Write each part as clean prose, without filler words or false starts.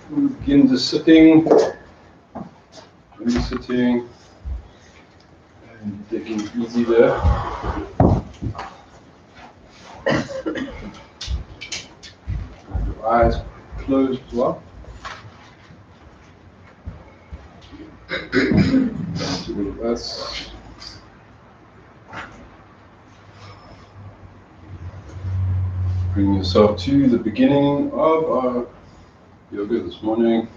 We begin just sitting, really sitting, and taking it easy there. Your eyes closed as well. That's bring yourself to the beginning of our yoga this morning.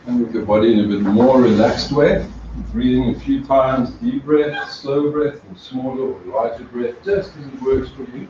And with your body in a bit more relaxed way, breathing a few times, deep breath, slow breath, or smaller or larger breath, just as it works for you.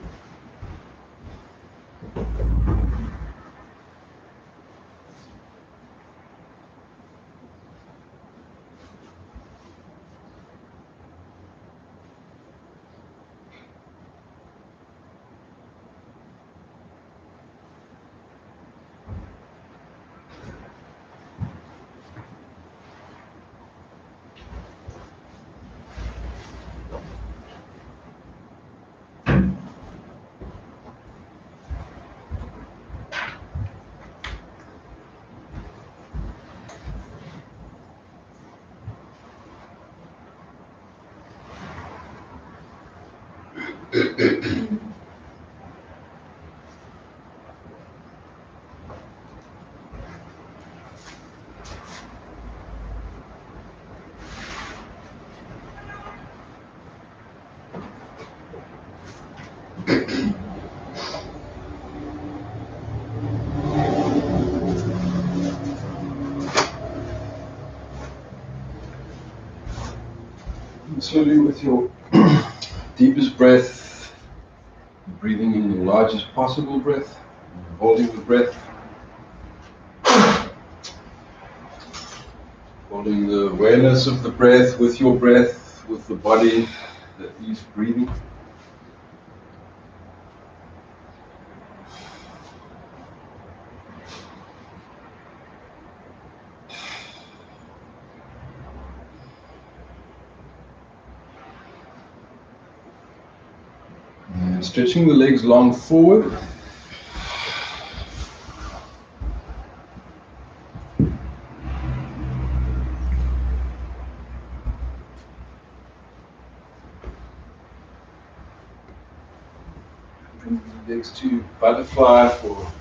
And slowly with your deepest breath, breathing in the largest possible breath, holding the breath, holding the awareness of the breath with your breath, with the body that is breathing. And stretching the legs long forward. Legs to butterfly for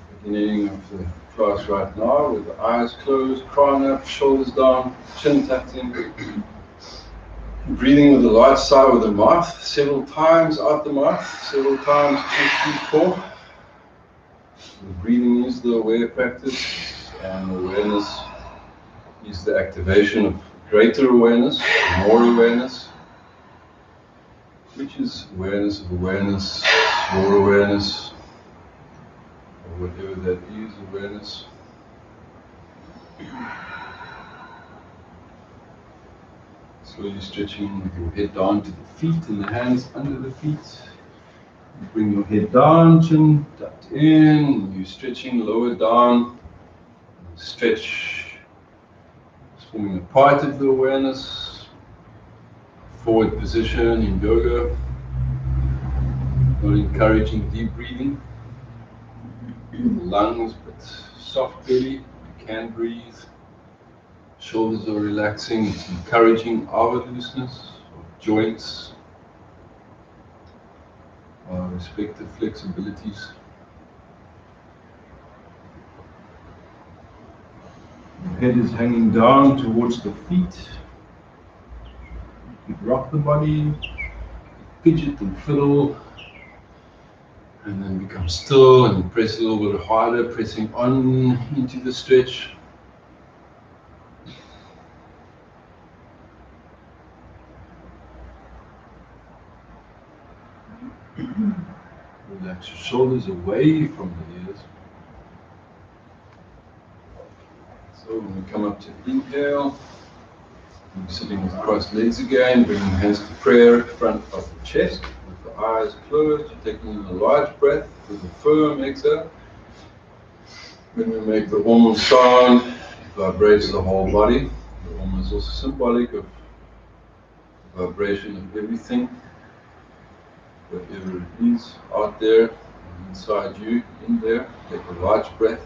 the beginning of the class right now, with the eyes closed, crown up, shoulders down, chin tucked in. Breathing with the large sigh with the mouth, several times out the mouth, several times 2, 3, 4. The breathing is the aware practice, and awareness is the activation of greater awareness, more awareness, which is awareness of awareness, more awareness, or whatever that is, awareness. Slowly stretching with your head down to the feet and the hands under the feet. You bring your head down, chin tucked in, you're stretching lower down, stretch, forming a part of the awareness, forward position in yoga, not encouraging deep breathing in the lungs, but soft belly, you can breathe, shoulders are relaxing, it's encouraging our looseness of joints, our respective flexibilities. The head is hanging down towards the feet. You could rock the body, fidget and fiddle, and then become still and press a little bit harder, pressing on into the stretch. Relax your shoulders away from the ears. So when we come up to inhale, we're sitting with crossed legs again, bringing hands to prayer, front of the chest, with the eyes closed. You're taking in a large breath with a firm exhale. When we make the Om sound, it vibrates the whole body. is also symbolic of the vibration of everything, whatever it is out there, inside you, in there. Take a large breath.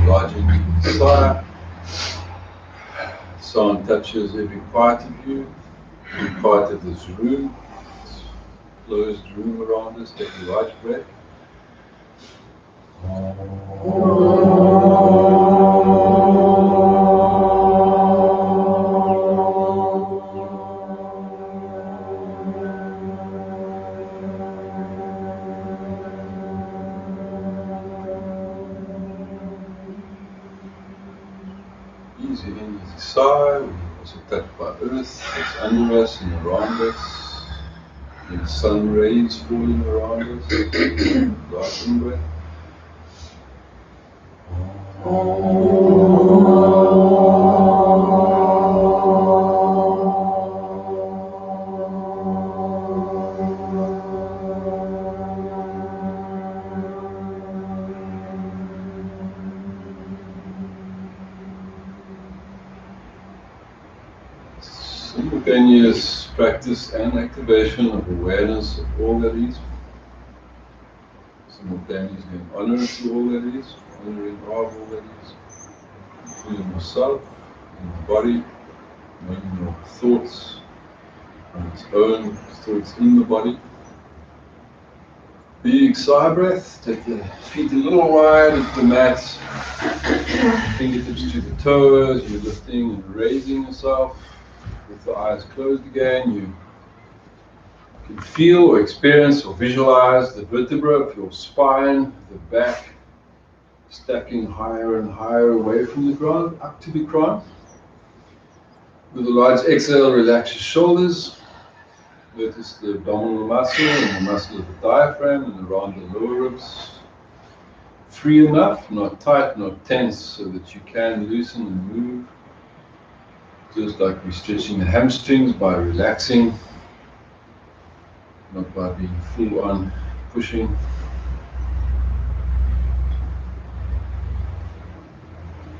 Large and sigh. Sound touches every part of you, every part of this room, this closed room around us. Take a large breath. Easy in, easy sigh. We're also touched by earth that's under us and around us. And sun rays falling around us. Large in breath. Simultaneous practice and activation of awareness of all that is. Simultaneously in honor to all that is, honoring of all that is, including yourself, in the body, knowing your thoughts on its own, thoughts in the body. Big sigh breath, take the feet a little wide at the mat, fingertips to the toes, you're lifting and raising yourself. With the eyes closed again, you can feel or experience or visualize the vertebra of your spine, the back, stacking higher and higher away from the ground, up to the crown. With a large exhale, relax your shoulders. Notice the abdominal muscle and the muscle of the diaphragm and around the lower ribs. Free enough, not tight, not tense, so that you can loosen and move. Just like we're stretching the hamstrings by relaxing, not by being full on pushing.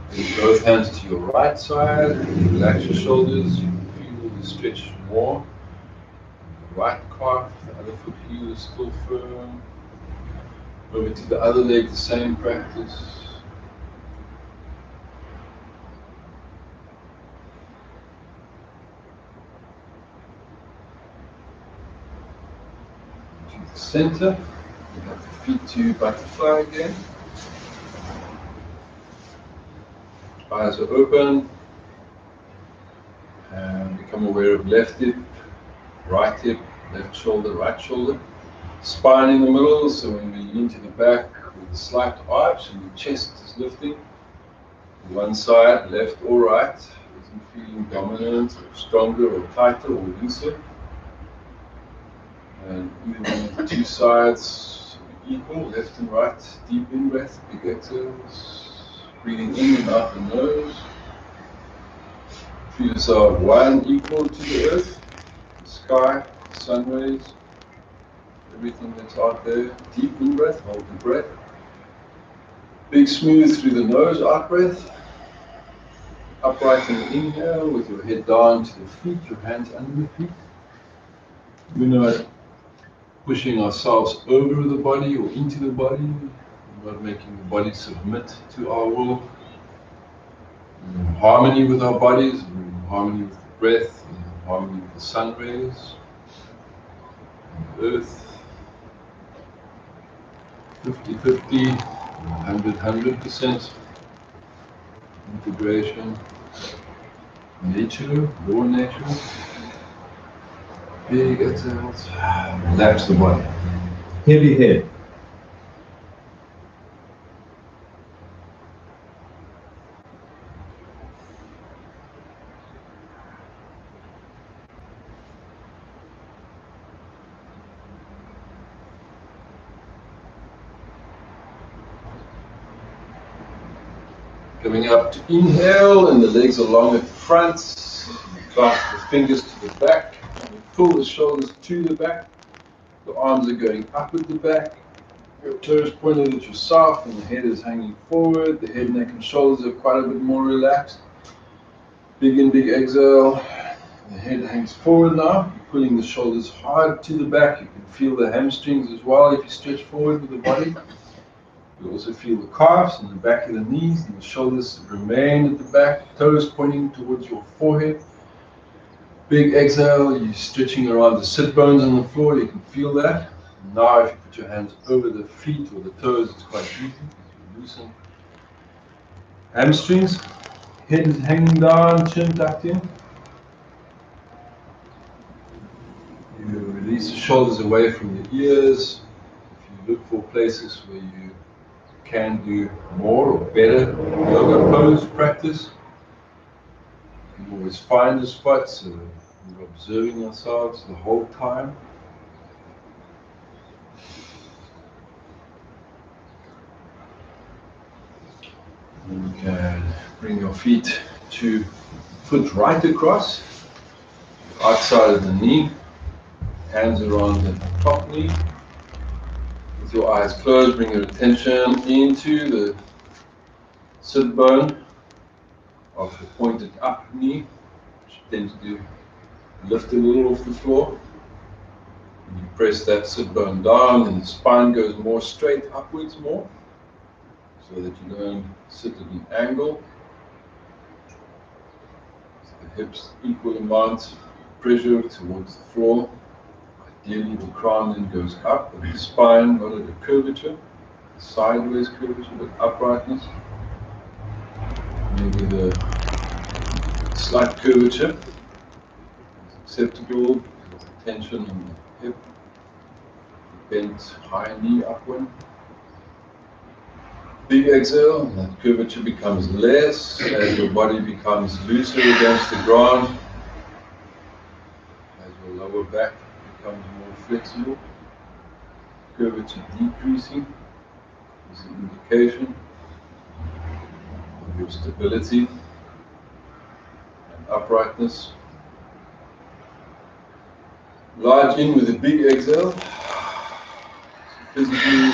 Bring both hands to your right side, relax your shoulders, you can feel the stretch more. The right calf, the other foot heel is still firm. Over to the other leg, the same practice. To the center, you have the feet to butterfly again. Eyes are open, and become aware of left hip, right hip, left shoulder, right shoulder. Spine in the middle, so when we lean to the back with a slight arch and the chest is lifting. One side, left or right, isn't feeling dominant or stronger or tighter or looser. And even when the two sides are equal, left and right, deep in breath, big exhales. Breathing in and out the nose. Feel yourself one equal to the earth, the sky, the sun rays, everything that's out there. Deep in breath, hold the breath. Big smooth through the nose, out breath. Upright in the inhale with your head down to the feet, your hands under the feet. We're not pushing ourselves over the body or into the body. We're not making the body submit to our will. We're in harmony with our bodies, we're in harmony with the breath, we're in harmony with the sun rays, and the earth. 50-50, 100% integration. Nature, raw nature. Big exhales. Relax the body. Heavy head. Coming up to inhale, and the legs are long at the front. Clasp the fingers to the back. And you pull the shoulders to the back. The arms are going up at the back. Your toes pointed at yourself, and the head is hanging forward. The head, neck, and shoulders are quite a bit more relaxed. Big in, big exhale. The head hangs forward now. You're pulling the shoulders hard to the back. You can feel the hamstrings as well if you stretch forward with the body. You also feel the calves and the back of the knees, and the shoulders remain at the back, toes pointing towards your forehead. Big exhale, you're stretching around the sit bones on the floor, you can feel that. Now if you put your hands over the feet or the toes, it's quite easy. You loosen hamstrings, head is hanging down, chin tucked in. You release the shoulders away from your ears. If you look for places where you can do more or better yoga pose practice, you can always find a spot so we're observing ourselves the whole time. And you can bring your feet to foot right across, outside of the knee, hands around the top knee. With your eyes closed, bring your attention into the sit bone of the pointed up knee, which tends to lift a little off the floor. And you press that sit bone down, and the spine goes more straight upwards more, so that you don't sit at an angle. So the hips equal amounts of pressure towards the floor. Ideally the crown then goes up, and the spine not at a curvature, sideways curvature, but uprightness. Maybe the slight curvature is acceptable with the tension on the hip, bent high knee upward. Big exhale, and that curvature becomes less as your body becomes looser against the ground, as your lower back becomes more flexible. Curvature decreasing is an indication of your stability and uprightness. Large in with a big exhale. Physically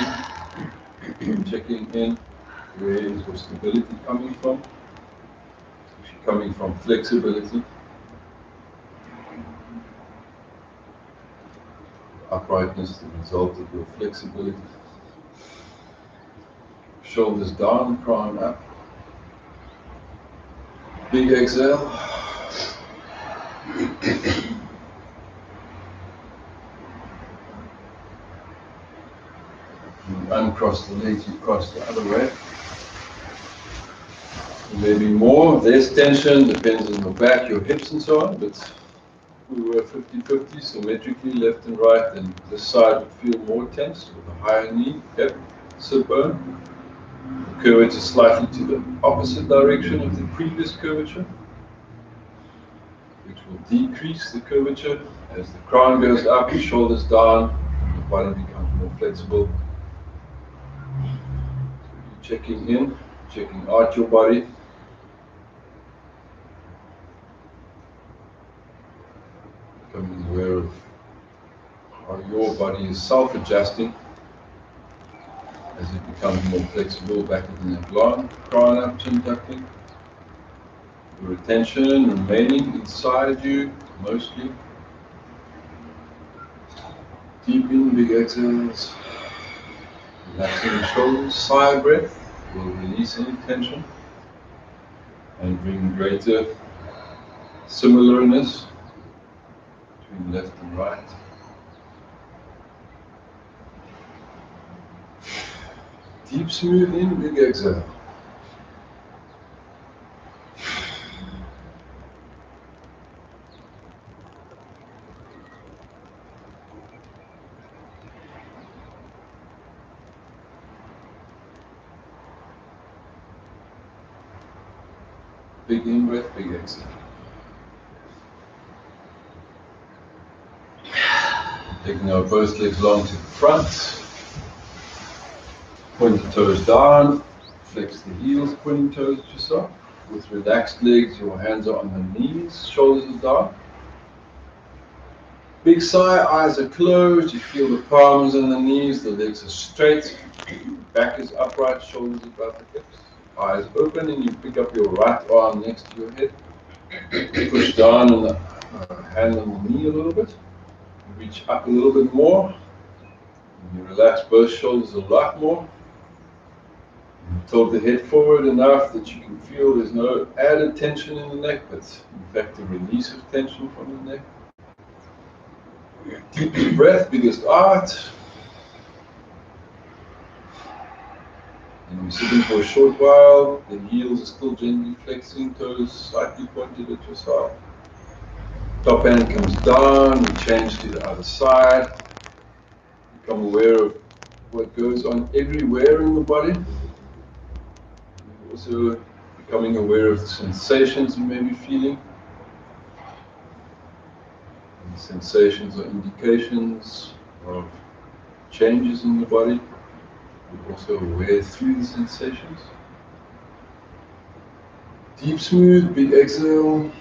checking in, where is your stability coming from? It's actually coming from flexibility. Uprightness, the result of your flexibility. Shoulders down, crown up. Big exhale. You uncross the legs, you cross the other way. Maybe more, less tension, depends on your back, your hips and so on, but we were 50-50, symmetrically left and right, and this side would feel more tense with a higher knee, hip, sit bone. The curvature slightly to the opposite direction of the previous curvature, which will decrease the curvature as the crown goes up, the shoulders down, and the body becomes more flexible. Checking in, checking out your body. Becoming aware of how your body is self-adjusting as it becomes more flexible, back of the neck long, crown up, chin tucking. Your attention remaining inside you, mostly. Deep in, big exhales. Relaxing the shoulders, sigh breath will release any tension and bring greater similarness between left and right. Deep, smooth in, big exhale. Big in breath, big exhale. Taking our both legs long to the front. Point the toes down, Flex the heels, pointing toes at yourself. With relaxed legs, your hands are on the knees, shoulders are down. Big sigh, eyes are closed, you feel the palms on the knees, the legs are straight, back is upright, shoulders above the hips. Eyes open and you pick up your right arm next to your head. Push down on the hand on the knee a little bit. Reach up a little bit more. And you relax both shoulders a lot more. Tilt the head forward enough that you can feel there's no added tension in the neck, but in fact a release of tension from the neck. Deepest breath, biggest art. And we're sitting for a short while. The heels are still gently flexing, toes slightly pointed at yourself. Top hand comes down, we change to the other side. Become aware of what goes on everywhere in the body. Also becoming aware of the sensations you may be feeling. And the sensations are indications of changes in the body. You're also aware through the sensations. Deep, smooth, big exhale.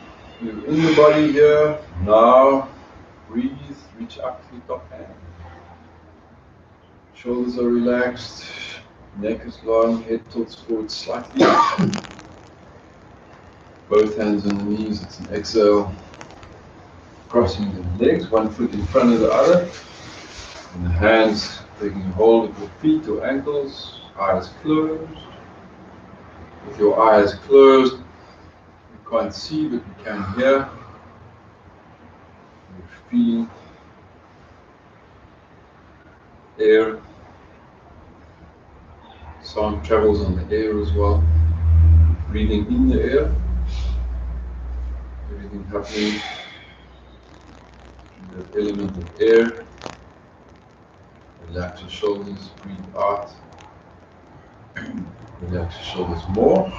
You're in the body here. Now, breathe, reach up to the top hand. Shoulders are relaxed, neck is long, head tilts forward slightly. Both hands on the knees, it's an exhale. Crossing the legs, one foot in front of the other. And the hands taking hold of your feet or ankles, eyes closed. With your eyes closed, you can't see but you can hear. You're feeling air. Sound travels on the air as well. Breathing in the air. Everything happening in that element of air. Relax your shoulders, breathe out. Relax your shoulders more.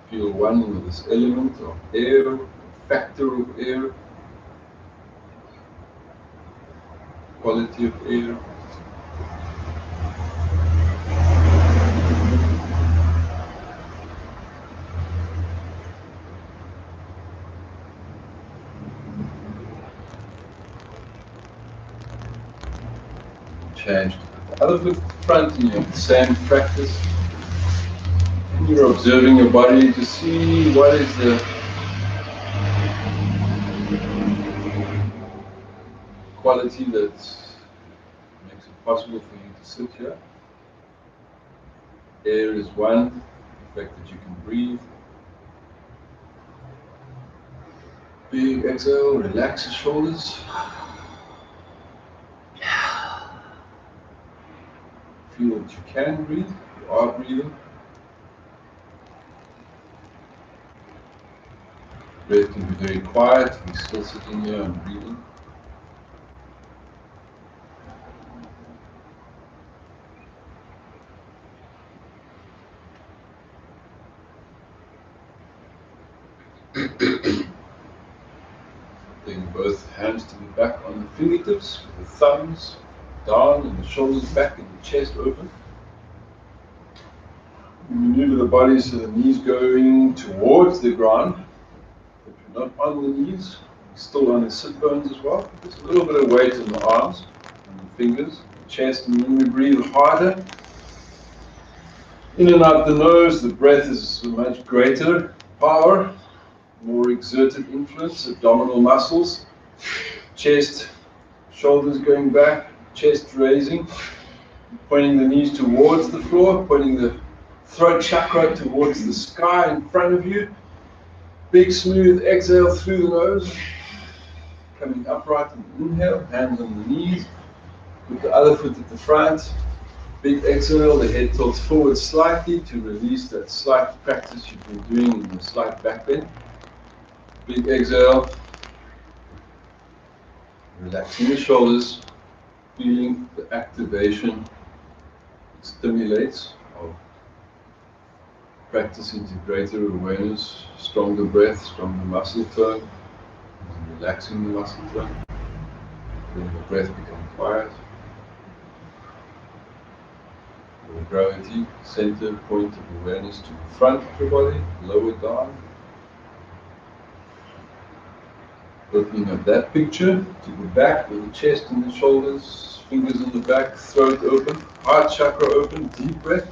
Feel one with this element of air, factor of air, quality of air. Change to the other foot front and you have the same practice. And you're observing your body to see what is the quality that makes it possible for you to sit here. Air is one, the fact that you can breathe. Big exhale, relax your shoulders. Feel that you can breathe, you are breathing. Breath can be very quiet, we're still sitting here and breathing. Bring both hands to the back on the fingertips, with the thumbs down and the shoulders back and the chest open. Maneuver the body so the knees going towards the ground, but we're not on the knees, we're still on the sit bones as well. There's a little bit of weight on the arms, on the fingers, the chest, and when we breathe harder, in and out the nose, the breath is much greater power, more exerted influence, abdominal muscles, chest, shoulders going back, chest raising, pointing the knees towards the floor, pointing the throat chakra towards the sky in front of you. Big smooth exhale through the nose, coming upright and inhale, hands on the knees, with the other foot at the front. Big exhale, the head tilts forward slightly to release that slight practice you've been doing in the slight back bend. Big exhale, relaxing the shoulders, feeling the activation it stimulates of practice into greater awareness, stronger breath, stronger muscle tone, relaxing the muscle tone. Letting the breath become quiet. Your gravity, center, point of awareness to the front of your body, lower down. Opening up that picture to the back with the chest and the shoulders, fingers on the back, throat open, heart chakra open, deep breath.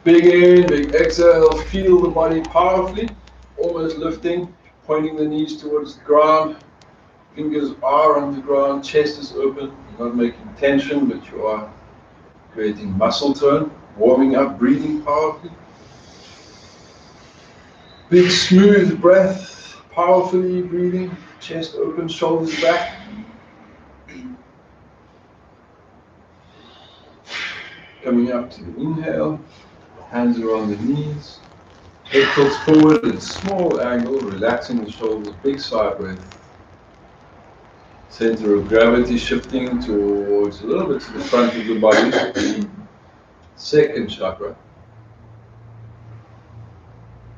Big in, big exhale, feel the body powerfully, almost lifting, pointing the knees towards the ground. Fingers are on the ground, chest is open, you're not making tension, but you are creating muscle tone, warming up, breathing powerfully. Big smooth breath. Powerfully breathing, chest open, shoulders back. Coming up to the inhale, hands around the knees, head tilts forward at a small angle, relaxing the shoulders, big sigh breath. Center of gravity shifting towards a little bit to the front of the body. Second chakra.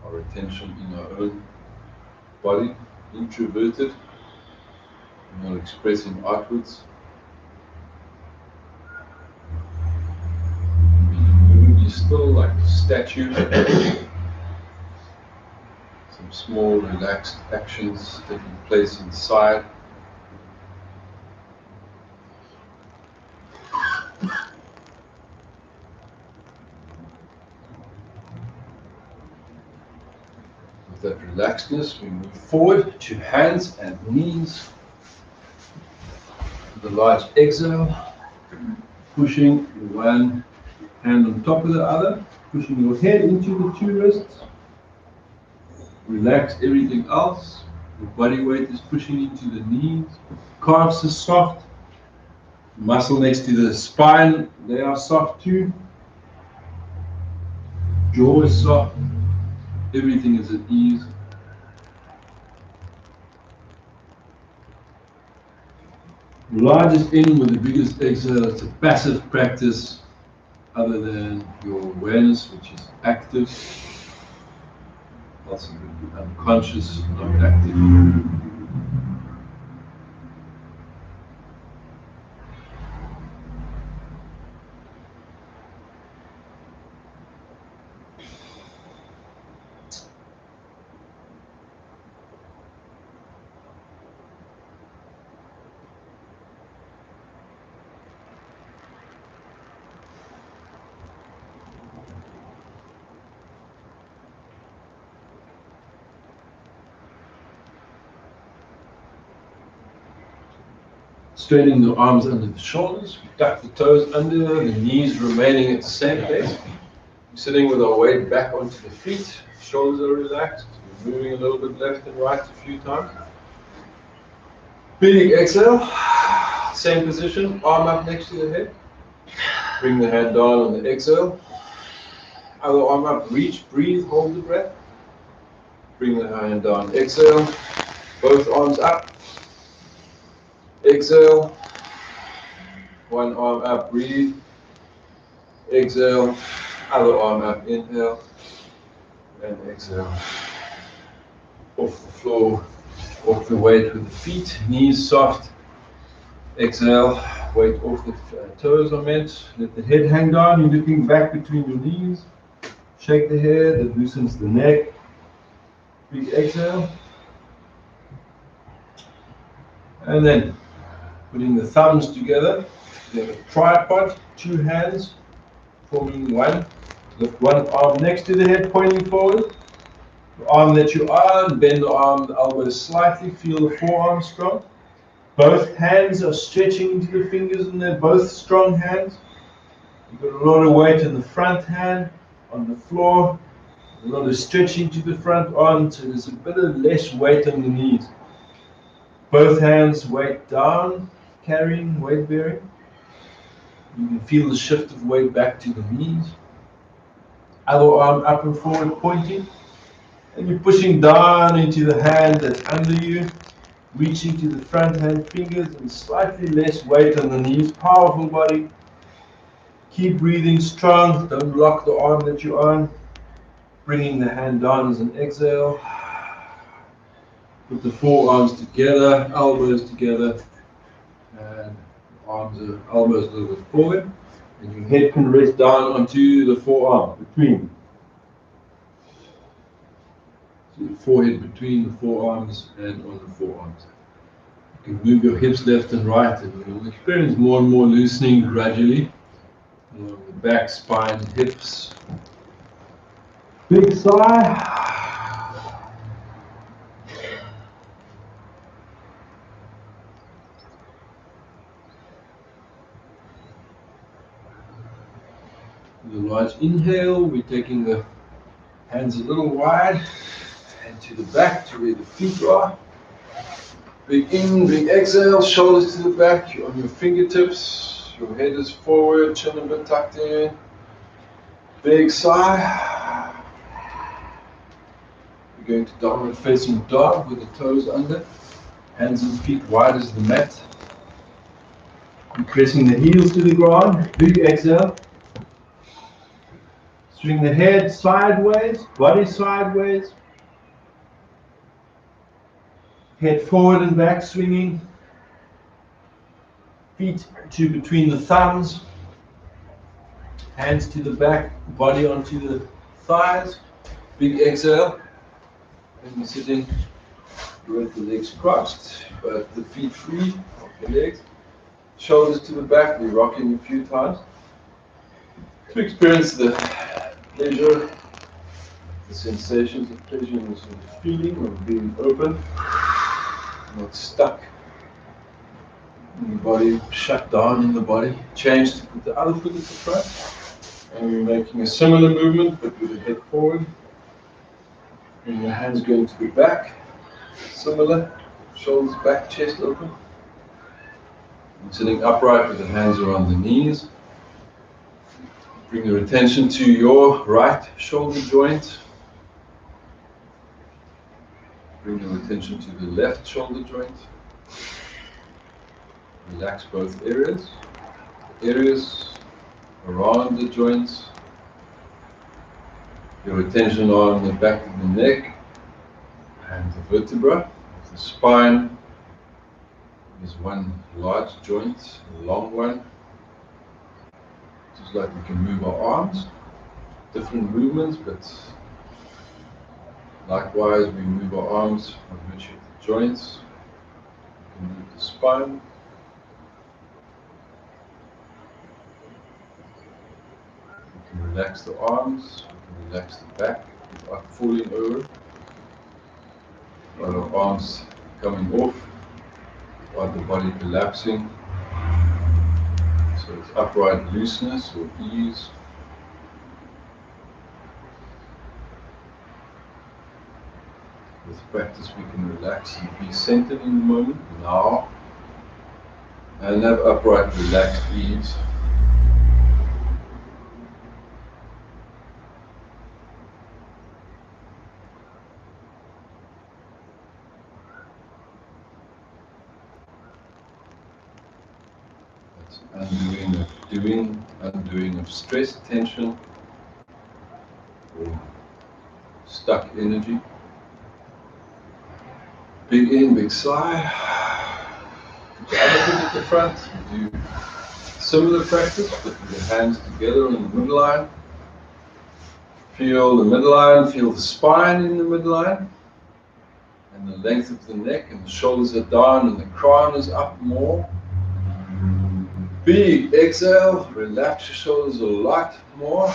Our attention in our own body. Introverted, not expressing outwards. Moving still like a statue. Some small relaxed actions taking place inside. With that relaxedness, we move forward to hands and knees. With a large exhale, pushing one hand on top of the other, pushing your head into the two wrists. Relax everything else. Your body weight is pushing into the knees. Calves are soft. Muscle next to the spine, they are soft too. Jaw is soft. Everything is at ease. Largest in with the biggest exhale. It's a passive practice other than your awareness, which is active. Also unconscious, not active. Straightening the arms under the shoulders, we tuck the toes under, the knees remaining at the same place. We're sitting with our weight back onto the feet, shoulders are relaxed, we're moving a little bit left and right a few times. Big exhale, same position, arm up next to the head. Bring the hand down on the exhale. Other arm up, reach, breathe, hold the breath. Bring the hand down, exhale, both arms up. Exhale, one arm up, breathe. Exhale, other arm up, inhale, and exhale. Off the floor, off the weight with the feet, knees soft. Exhale, weight off the toes are meant. Let the head hang down, you're looking back between your knees. Shake the head, that loosens the neck. Big exhale. And then putting the thumbs together, you have a tripod, two hands forming one. Lift one arm next to the head, pointing forward. The arm that you're on, bend the arm, the elbows slightly, feel the forearm strong. Both hands are stretching into the fingers and they're both strong hands. You've got a lot of weight in the front hand, on the floor, a lot of stretching to the front arm, so there's a bit of less weight on the knees. Both hands weight down, carrying, weight bearing. You can feel the shift of weight back to the knees. Other arm up and forward, pointing. And you're pushing down into the hand that's under you, reaching to the front hand fingers and slightly less weight on the knees. Powerful body. Keep breathing strong. Don't lock the arm that you're on. Bringing the hand down as an exhale. Put the forearms together, elbows together, and elbows a little bit forward. And your head can rest down onto the forearm between. So your forehead between the forearms and on the forearms. You can move your hips left and right, and you'll experience more and more loosening gradually along the back, spine, hips. Big sigh. With a large inhale, we're taking the hands a little wide and to the back to where the feet are. Big in, big exhale, shoulders to the back, you're on your fingertips, your head is forward, chin a bit tucked in. Big sigh. We're going to downward facing dog with the toes under, hands and feet wide as the mat. You're pressing the heels to the ground, big exhale. Swing the head sideways, body sideways. Head forward and back swinging. Feet to between the thumbs. Hands to the back, body onto the thighs. Big exhale. And you're sitting with the legs crossed, but the feet free of the legs. Shoulders to the back, we're rocking a few times. To experience the pleasure, the sensations of pleasure and the sort of feeling of being open, not stuck in the body, shut down in the body. Change to put the other foot at the front, and we're making a similar movement but with the head forward. And your hands going to the back, similar, shoulders back, chest open. And sitting upright with the hands around the knees. Bring your attention to your right shoulder joint. Bring your attention to the left shoulder joint. Relax both areas. Areas around the joints. Your attention on the back of the neck and the vertebra. The spine is one large joint, a long one. Just like we can move our arms, different movements, but likewise we move our arms on each of the joints. We can move the spine. We can relax the arms, we can relax the back without falling over. Without our arms coming off, without the body collapsing. So it's upright looseness or ease. With practice we can relax and be centered in the moment, now, and have upright relaxed ease. Undoing of stress, tension, or stuck energy. Big in, big sigh. Put the other foot at the front. Do similar practice, but with your hands together in the midline. Feel the midline, feel the spine in the midline, and the length of the neck, and the shoulders are down, and the crown is up more. Big exhale, relax your shoulders a lot more.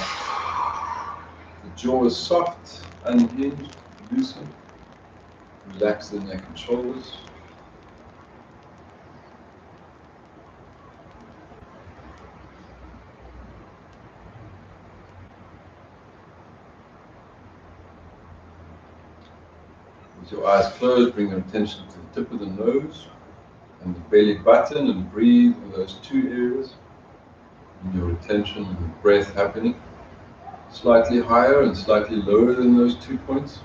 The jaw is soft, unhinged, loosened. Relax the neck and shoulders. With your eyes closed, bring your attention to the tip of the nose and the belly button, and breathe in those two areas. And your attention and the breath happening slightly higher and slightly lower than those 2 points.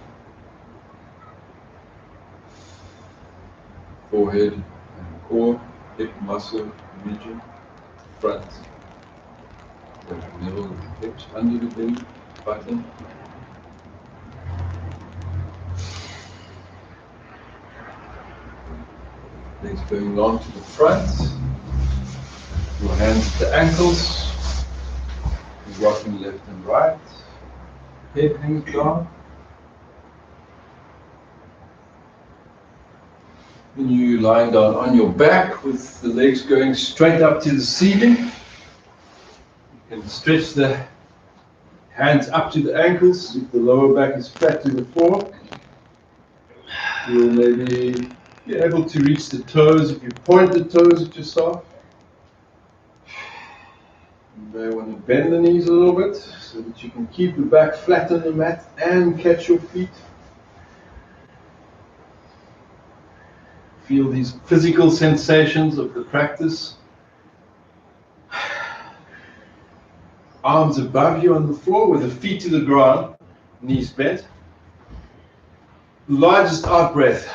Forehead and core, hip muscle region, front, the middle of the hips, under the belly button. Legs going long to the front. Your hands at the ankles. You're rocking left and right. Head hangs down. When you're lying down on your back with the legs going straight up to the ceiling, you can stretch the hands up to the ankles. If the lower back is flat to the floor, you'll maybe be able to reach the toes. If you point the toes at yourself, you may want to bend the knees a little bit so that you can keep the back flat on the mat and catch your feet. Feel these physical sensations of the practice. Arms above you on the floor with the feet to the ground, knees bent. Largest out breath.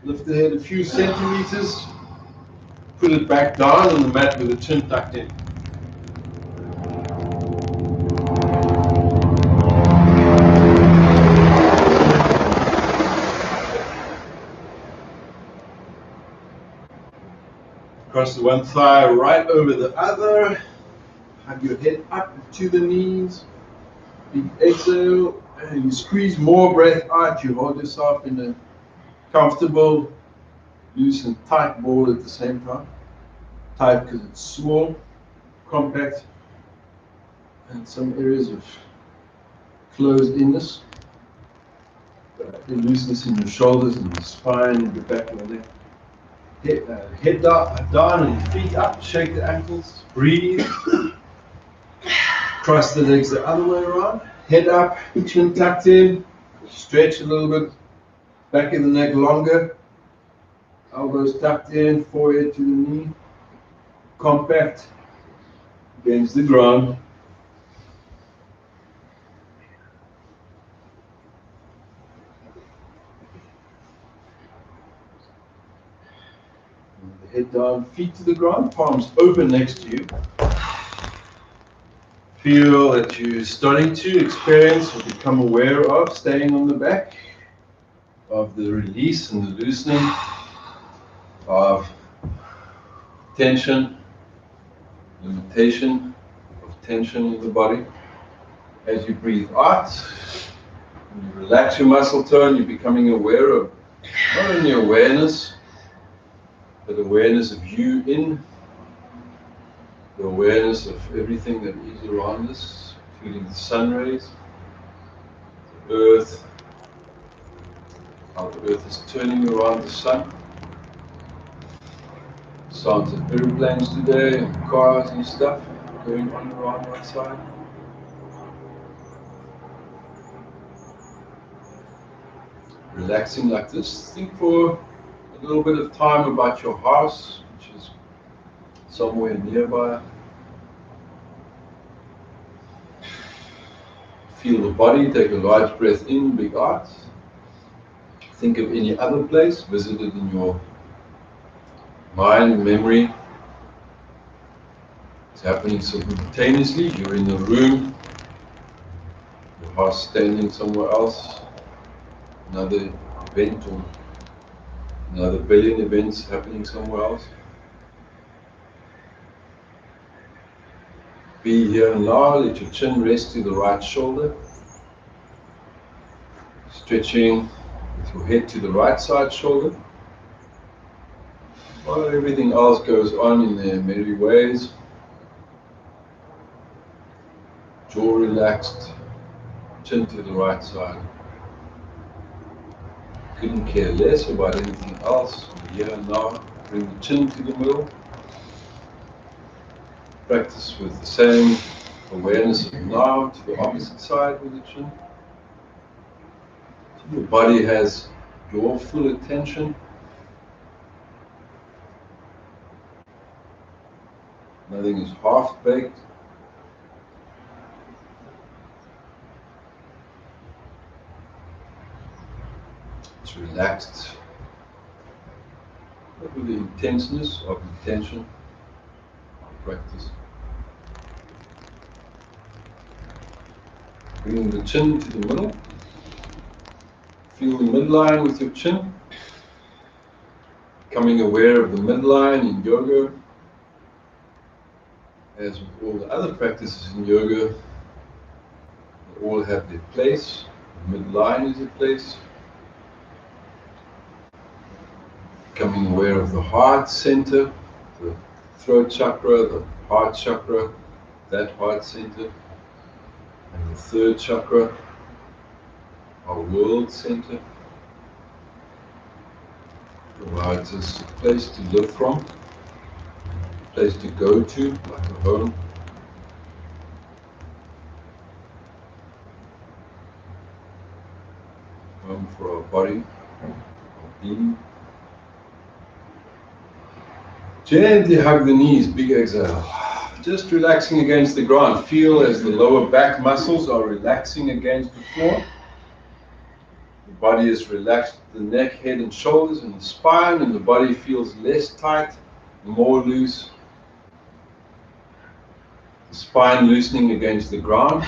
Lift the head a few centimeters. Put it back down on the mat with the chin tucked in. Cross the one thigh right over the other. Have your head up to the knees. Big exhale. And you squeeze more breath out. You hold yourself in a comfortable, loose and tight ball at the same time. Tight because it's small, compact, and some areas of closed-inness. Looseness in your shoulders and your spine and the back of the neck. Head down and feet up, shake the ankles, breathe. Cross the legs the other way around. Head up, chin tucked in, stretch a little bit, back of the neck longer, elbows tucked in, forehead to the knee, compact against the ground. Head down, feet to the ground, palms open next to you. Feel that you're starting to experience or become aware of staying on the back, of the release and the loosening of tension, limitation of tension in the body. As you breathe out, when you relax your muscle tone, you're becoming aware of not only awareness, but awareness of you in, the awareness of everything that is around us, including the sun rays, the earth, how the earth is turning around the sun, sounds of airplanes today, and cars and stuff going on around outside. Relaxing like this, think for a little bit of time about your house, which is somewhere nearby. Feel the body, take a large breath in, big out. Think of any other place visited in your mind, memory. It's happening simultaneously. You're in the room, your house standing somewhere else, another event or another billion events happening somewhere else. Be here and now, let your chin rest to the right shoulder. Stretching with your head to the right side shoulder. While everything else goes on in their merry ways. Jaw relaxed, chin to the right side. Couldn't care less about anything else. Here and now, bring the chin to the middle. Practice with the same awareness of now to the opposite side with the chin. So your body has your full attention. Nothing is half-baked. It's relaxed. Not with the intenseness of intention of practice. Bringing the chin to the middle. Feel the midline with your chin. Becoming aware of the midline in yoga. As with all the other practices in yoga, they all have their place. The midline is a place. Becoming aware of the heart center, the throat chakra, the heart chakra, that heart center, and the third chakra, our world center. Provides us a place to live from, a place to go to, like a home. Home for our body, our being. Gently hug the knees, big exhale. Just relaxing against the ground. Feel as the lower back muscles are relaxing against the floor. The body is relaxed, the neck, head and shoulders and the spine, and the body feels less tight, more loose. The spine loosening against the ground.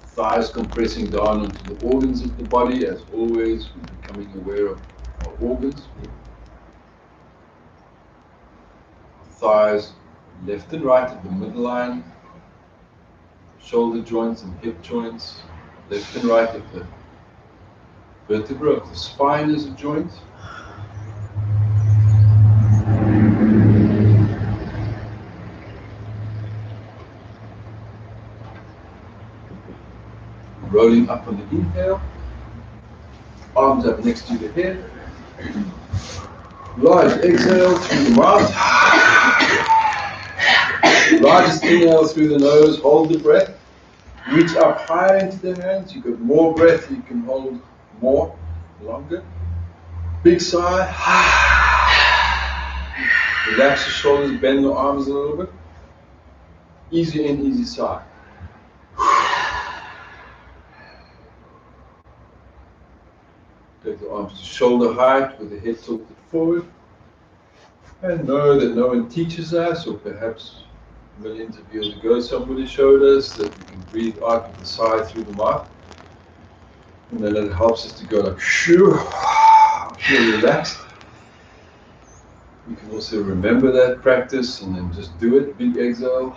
Thighs compressing down onto the organs of the body. As always, we're becoming aware of our organs. Thighs left and right at the midline. Shoulder joints and hip joints. Left and right of the vertebra of the spine as a joint. Rolling up on the inhale. Arms up next to the head. Large exhale through the mouth. Largest inhale through the nose. Hold the breath. Reach up higher into the hands. You've got more breath. You can hold more, longer. Big sigh. Relax the shoulders. Bend the arms a little bit. Easy in, easy sigh. Take the arms to shoulder height with the head tilted forward. And know that no one teaches us, or perhaps millions of years ago somebody showed us that we can breathe out with the sigh through the mouth. And then it helps us to go like shoo, feel relaxed. You can also remember that practice and then just do it. Big exhale.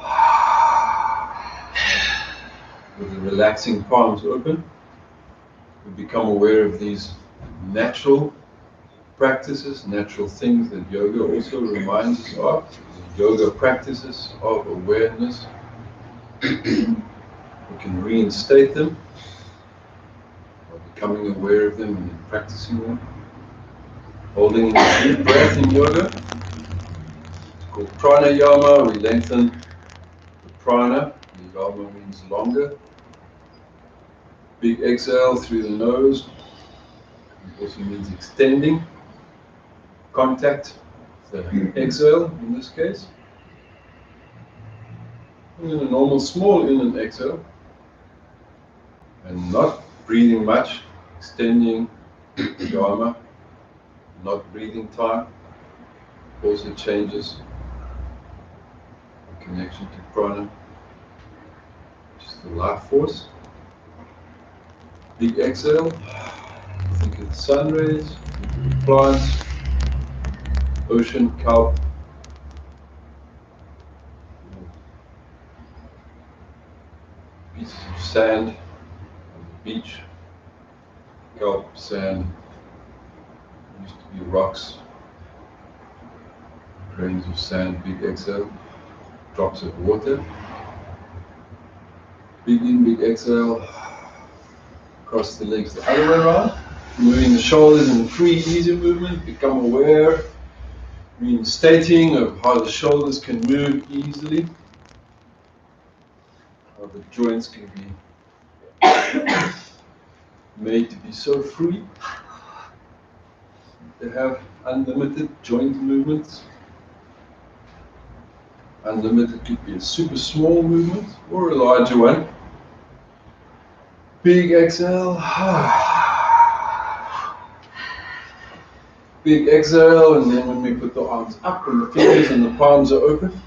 With the relaxing palms open. We become aware of these natural practices, natural things that yoga also reminds us of. Yoga practices of awareness. We can reinstate them by becoming aware of them and then practicing them. Holding a deep breath in yoga. It's called pranayama. We lengthen the prana. The yama means longer. Big exhale through the nose. It also means extending. Contact, the exhale in this case. And then a normal small in and exhale. And not breathing much, extending the yama. Not breathing time also changes the connection to prana, just the life force. Big exhale. Think of the sun rays, think of the plants, ocean, kelp. Pieces of sand on the beach. Kelp, sand, used to be rocks. Grains of sand, big exhale. Drops of water. Big in, big exhale. Cross the legs the other way around. Moving the shoulders in a free, easy movement. Become aware. Reinstating of how the shoulders can move easily. How the joints can be made to be so free. They have unlimited joint movements. Unlimited could be a super small movement or a larger one. Big exhale. Big exhale, and then when we put the arms up and the fingers and the palms are open,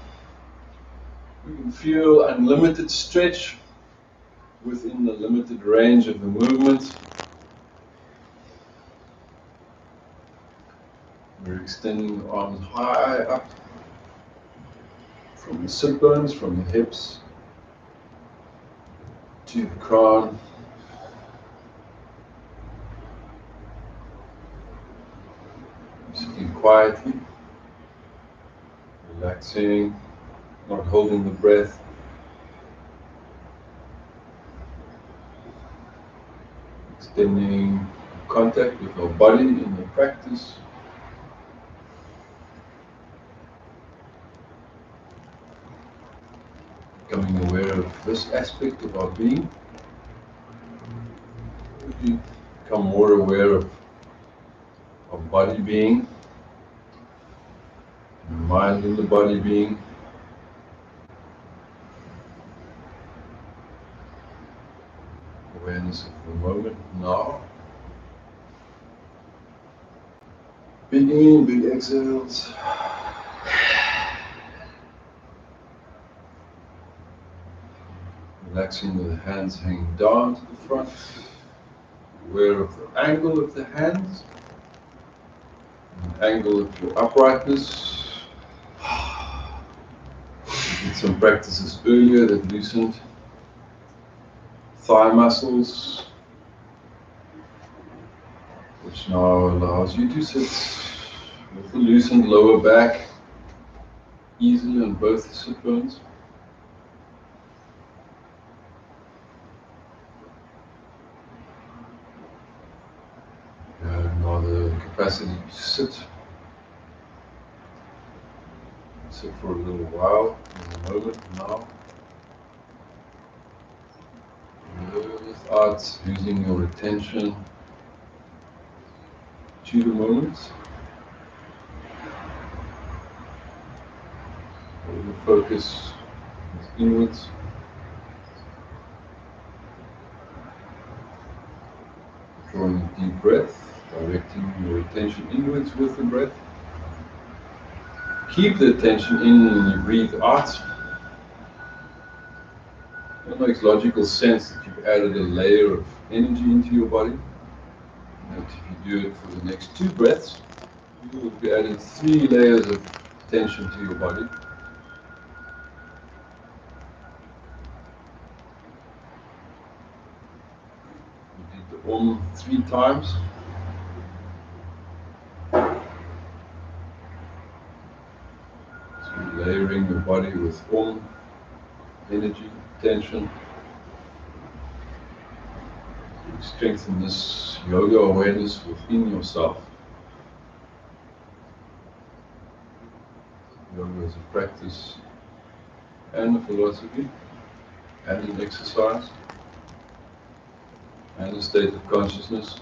we can feel unlimited stretch within the limited range of the movement. We're extending the arms high up from the sit bones, from the hips to the crown. Sitting quietly, relaxing, not holding the breath. Extending contact with our body in the practice. Becoming aware of this aspect of our being. We become more aware of our body being, the mind in the body being. Awareness of the moment now. Big in, big exhales. Relaxing with the hands hanging down to the front. Aware of the angle of the hands. The angle of your uprightness. We did some practices earlier that loosened thigh muscles, which now allows you to sit with a loosened lower back, easily on both the sit bones. Now the capacity to sit for a little while, in the moment now, without losing your attention to the moment. All the focus is inwards. Drawing a deep breath, directing your attention inwards with the breath. Keep the attention in when you breathe out. It makes logical sense that you've added a layer of energy into your body. And if you do it for the next 2 breaths, you will be adding 3 layers of attention to your body. You did the Om 3 times. So layering your body with Om energy, attention. Strengthen this yoga awareness within yourself. Yoga is a practice and a philosophy and an exercise and a state of consciousness.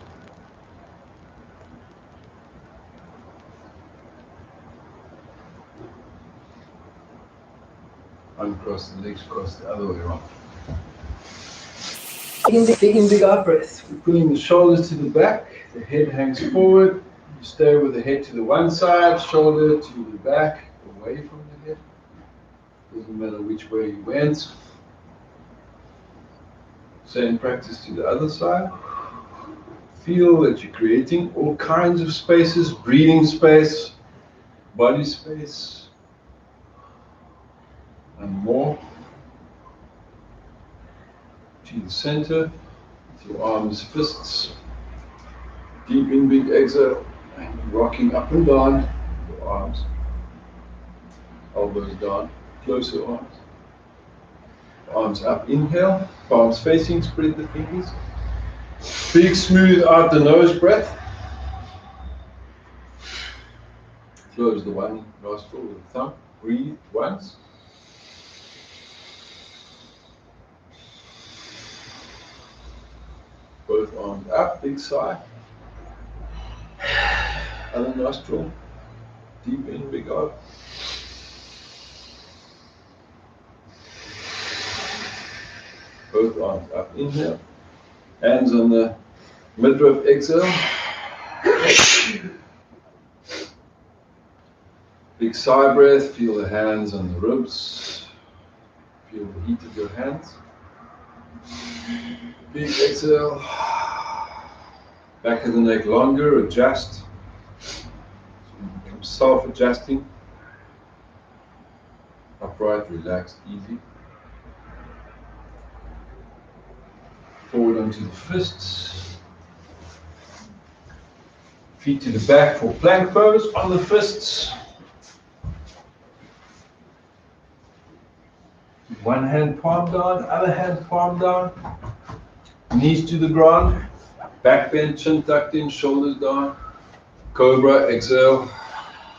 Uncross the legs, cross the other way around. Taking big out breaths. We're pulling the shoulders to the back, the head hangs forward. You stay with the head to the one side, shoulder to the back, away from the head. Doesn't matter which way you went. Same practice to the other side. Feel that you're creating all kinds of spaces, breathing space, body space, and more. To the center, with your arms, fists, deep in, big exhale, and rocking up and down, your arms, elbows down, closer arms. Arms up, inhale, palms facing, spread the fingers. Big smooth out the nose breath. Close the one nostril with the thumb, breathe once. Both arms up, big sigh. Other nostril, deep in, big out. Both arms up, inhale. Hands on the midriff, exhale. Big sigh breath, feel the hands on the ribs. Feel the heat of your hands. Big exhale. Back of the neck longer, adjust. Become self-adjusting. Upright, relaxed, easy. Forward onto the fists. Feet to the back for plank pose on the fists. One hand palm down, other hand palm down. Knees to the ground. Back bend, chin tucked in, shoulders down. Cobra, exhale.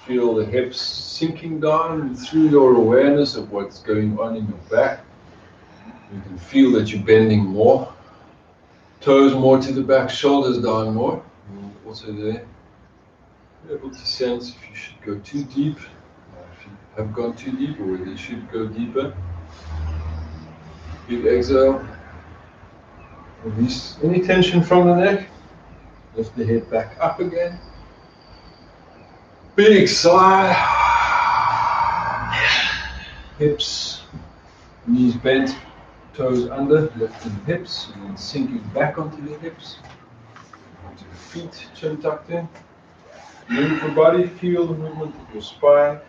Feel the hips sinking down through your awareness of what's going on in your back. You can feel that you're bending more. Toes more to the back, shoulders down more. Also there, you're able to sense if you should go too deep, or if you have gone too deep, or whether you should go deeper. Big exhale. Release any tension from the neck. Lift the head back up again. Big sigh. Hips, knees bent, toes under, lifting hips, and then sinking back onto the hips. Onto the feet, chin tucked in. Move the body, feel the movement of your spine.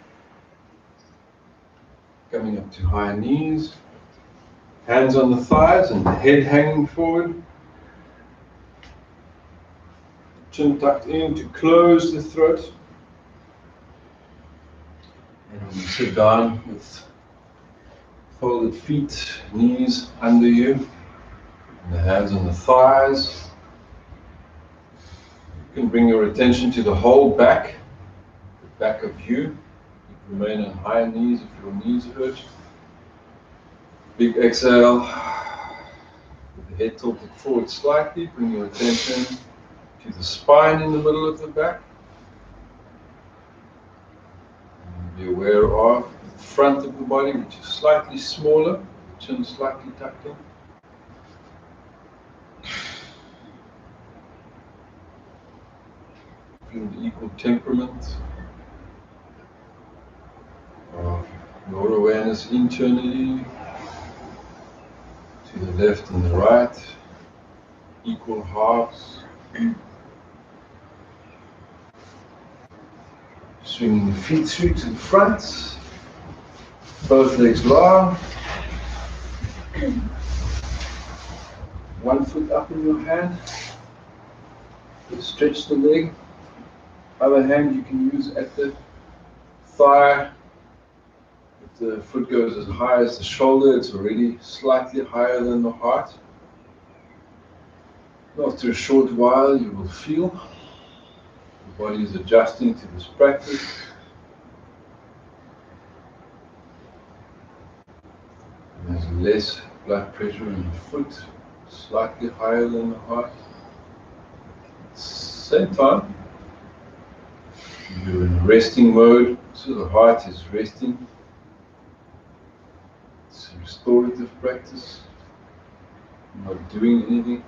Coming up to high knees. Hands on the thighs and the head hanging forward. Chin tucked in to close the throat. And when you sit down with folded feet, knees under you, and the hands on the thighs, you can bring your attention to the whole back, the back of you. You can remain on high knees if your knees hurt. Big exhale. With the head tilted forward slightly, bring your attention to the spine in the middle of the back. And be aware of the front of the body, which is slightly smaller, chin slightly tucked in. Feel the equal temperament of your awareness internally, to the left and the right, equal halves. Swinging the feet through to the front, both legs long. One foot up in your hand, stretch the leg. Other hand you can use at the thigh. If the foot goes as high as the shoulder, it's already slightly higher than the heart. After a short while, you will feel the body is adjusting to this practice. And there's less blood pressure in the foot, slightly higher than the heart. At the same time, you're in resting mode, so the heart is resting. It's a restorative practice, not doing anything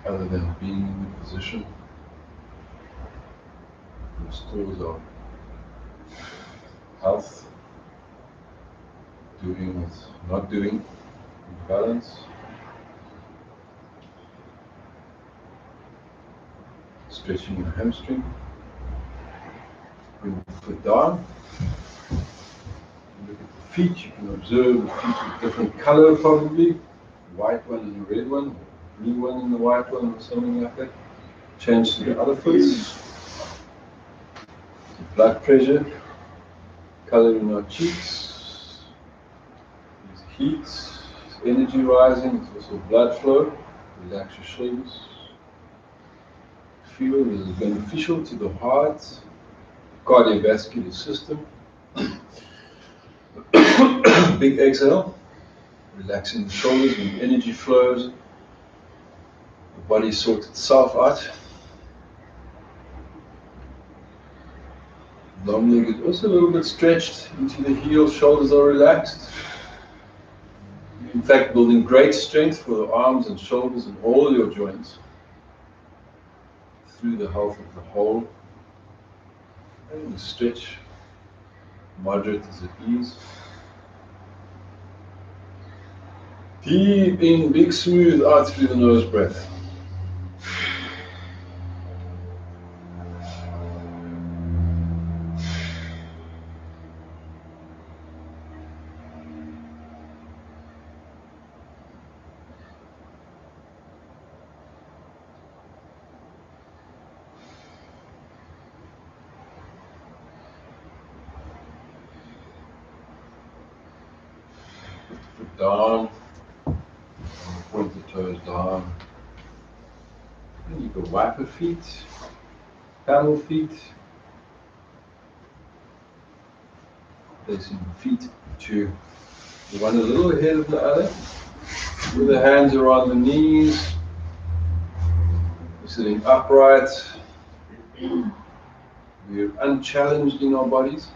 other than being in the position. Restores our health, doing with not doing, in balance. Stretching your hamstring. Bring the foot down. Look at the feet. You can observe the feet with different color probably. A white one and a red one, or a blue one and a white one, or something like that. Change to the other foot. Blood pressure, color in our cheeks. There's heat, there's energy rising, there's also blood flow. Relax your shoulders. Feel this is beneficial to the heart, cardiovascular system. Big exhale, relaxing the shoulders when energy flows. The body sorts itself out. Long leg is also a little bit stretched into the heels, shoulders are relaxed. In fact, building great strength for the arms and shoulders and all your joints through the health of the whole. And the stretch, moderate as it is. Deep in, big smooth out through the nose breath. Foot down, point the toes down. And you can wiper feet, paddle feet. Placing the feet to one a little ahead of the other. With the hands around the knees. We're sitting upright. We're unchallenged in our bodies.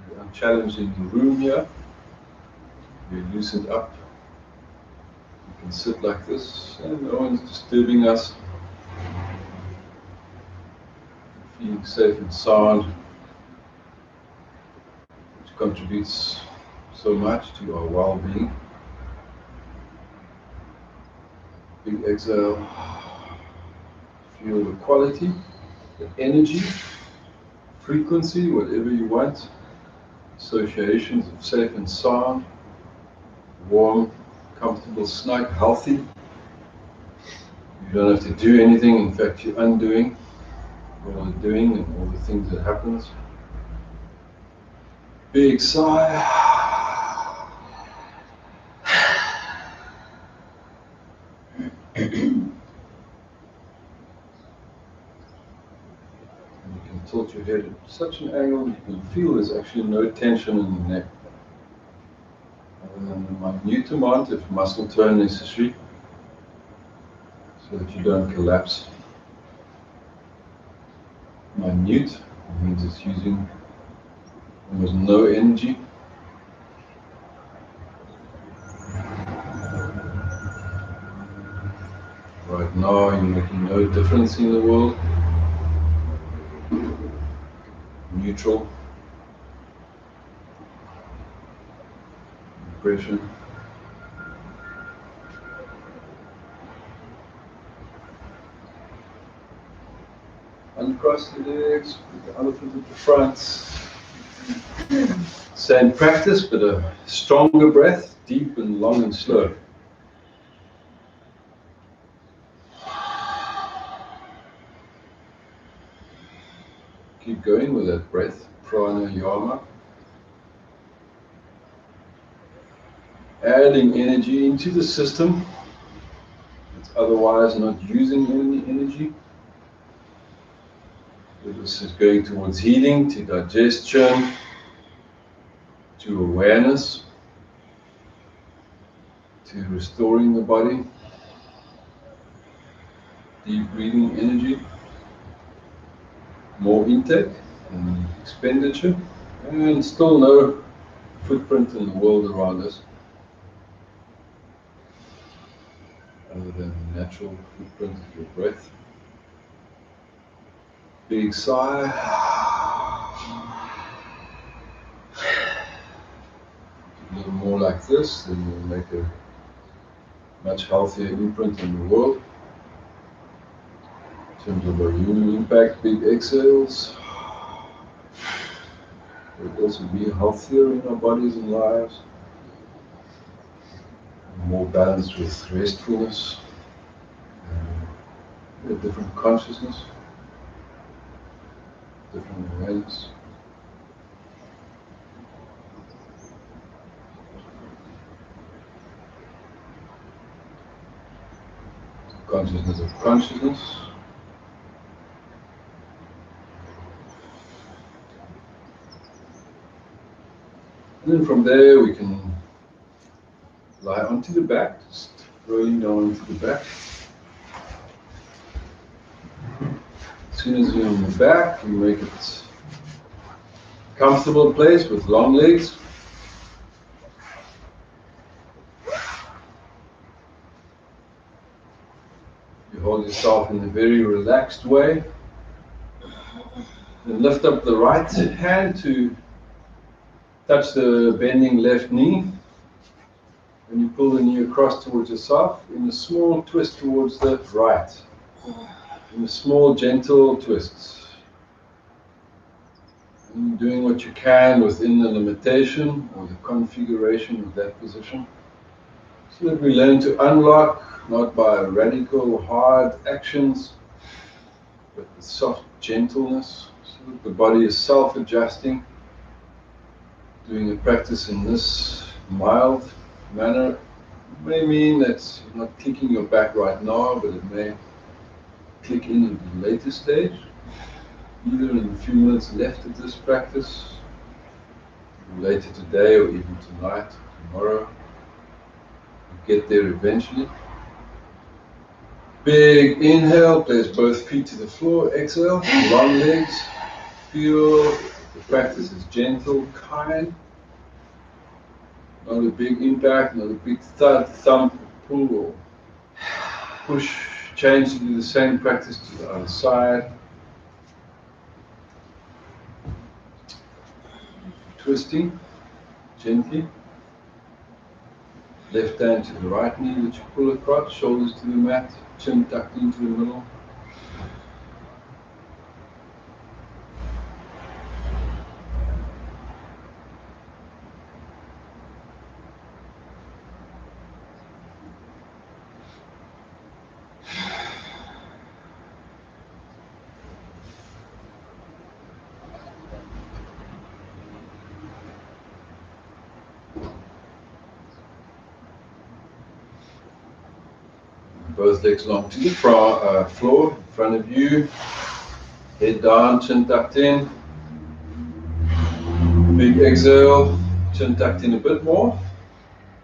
We're unchallenged in the room here. We're loosened up. We can sit like this and no one's disturbing us. Feeling safe and sound, which contributes so much to our well-being. Big exhale. Feel the quality, the energy, frequency, whatever you want. Associations of safe and sound, warm, comfortable, snug, healthy. You don't have to do anything, in fact you're undoing all the doing and all the things that happens. Big sigh. Tilt your head at such an angle you can feel there's actually no tension in the neck. Other than a minute amount of muscle tone necessary so that you don't collapse. Minute means it's using almost no energy. Right now you're making no difference in the world. Neutral. Impression. Uncross the legs, put the other foot at the front. Same practice, but a stronger breath, deep and long and slow. Keep going with that breath, pranayama. Adding energy into the system that's otherwise not using any energy. So this is going towards healing, to digestion, to awareness, to restoring the body. Deep breathing energy. More intake and expenditure, and still no footprint in the world around us other than the natural footprint of your breath. Big sigh. A little more like this, then you'll make a much healthier imprint in the world. In terms of our human impact, big exhales. We'll also be healthier in our bodies and lives. More balanced with restfulness. A different consciousness. Different awareness. Consciousness of consciousness. And then from there we can lie onto the back, just rolling down onto the back. As soon as you're on the back, you make it a comfortable place with long legs. You hold yourself in a very relaxed way. And lift up the right hand to touch the bending left knee. And you pull the knee across towards yourself in a small twist towards the right. In a small, gentle twists. And doing what you can within the limitation or the configuration of that position. So that we learn to unlock, not by radical, hard actions, but with soft gentleness, so that the body is self-adjusting. Doing a practice in this mild manner may mean that you're not clicking your back right now, but it may click in at a later stage, either in the few minutes left of this practice, or later today, or even tonight, tomorrow. You'll get there eventually. Big inhale, place both feet to the floor, exhale, long legs. Feel the practice is gentle, kind. Not a big impact, not a big thud, thump, pull, or push. Change to do the same practice to the other side. Twisting, gently. Left hand to the right knee that you pull across, shoulders to the mat, chin tucked into the middle. Both legs long to the floor, in front of you. Head down, chin tucked in. Big exhale, chin tucked in a bit more.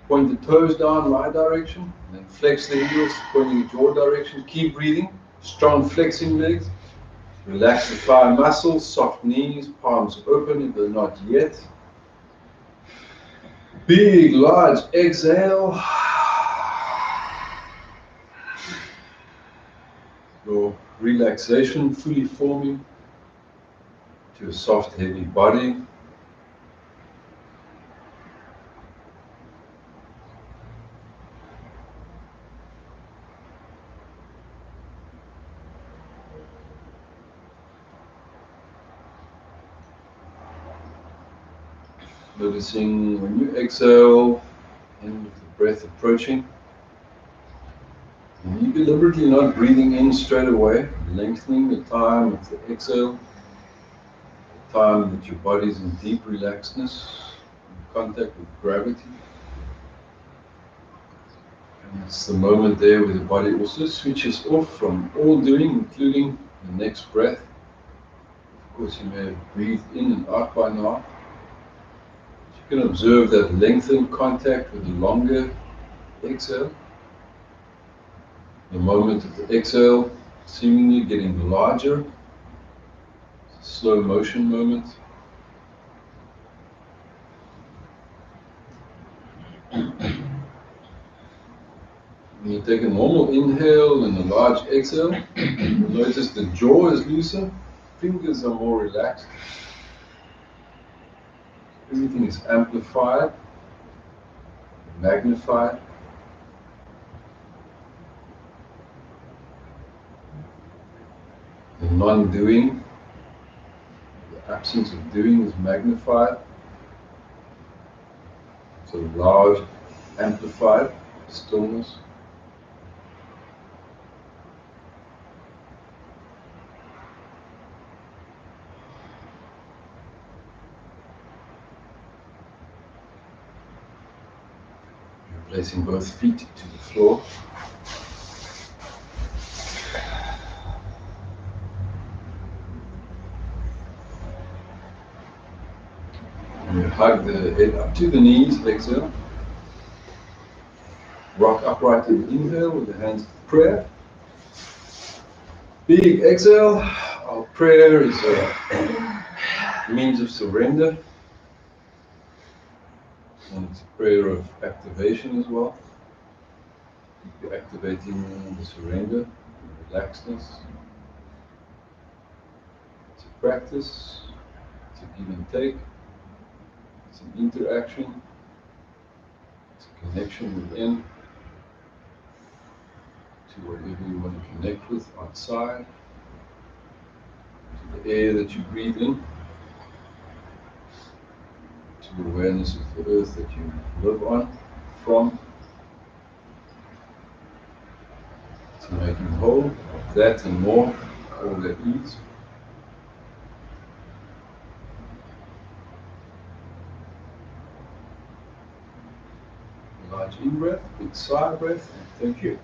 Point the toes down my direction, and then flex the heels, pointing at your direction. Keep breathing, strong flexing legs. Relax the thigh muscles, soft knees, palms open if they're not yet. Big, large exhale. Your relaxation fully forming to a soft, heavy body. Noticing when you exhale, end of the breath approaching. And you deliberately not breathing in straight away, lengthening the time of the exhale, the time that your body's in deep relaxedness, in contact with gravity. And it's the moment there where the body also switches off from all doing, including the next breath. Of course, you may have breathed in and out by now. You can observe that lengthened contact with the longer exhale. The moment of the exhale seemingly getting larger. It's a slow motion moment. When you take a normal inhale and a large exhale, you'll notice the jaw is looser, fingers are more relaxed. Everything is amplified, magnified. The non-doing, the absence of doing is magnified. So loud, amplified stillness. Placing both feet to the floor. And you hug the head up to the knees, exhale. Rock upright in the inhale with the hands to prayer. Big exhale. Our prayer is a means of surrender. And it's a prayer of activation as well. You're activating the surrender, the relaxedness. It's a practice, it's a give and take, it's an interaction, it's a connection within to whatever you want to connect with outside, to the air that you breathe in, to the awareness of the earth that you live on, from, to making whole of that and more, all that is. Large in breath, big sigh breath, and thank you.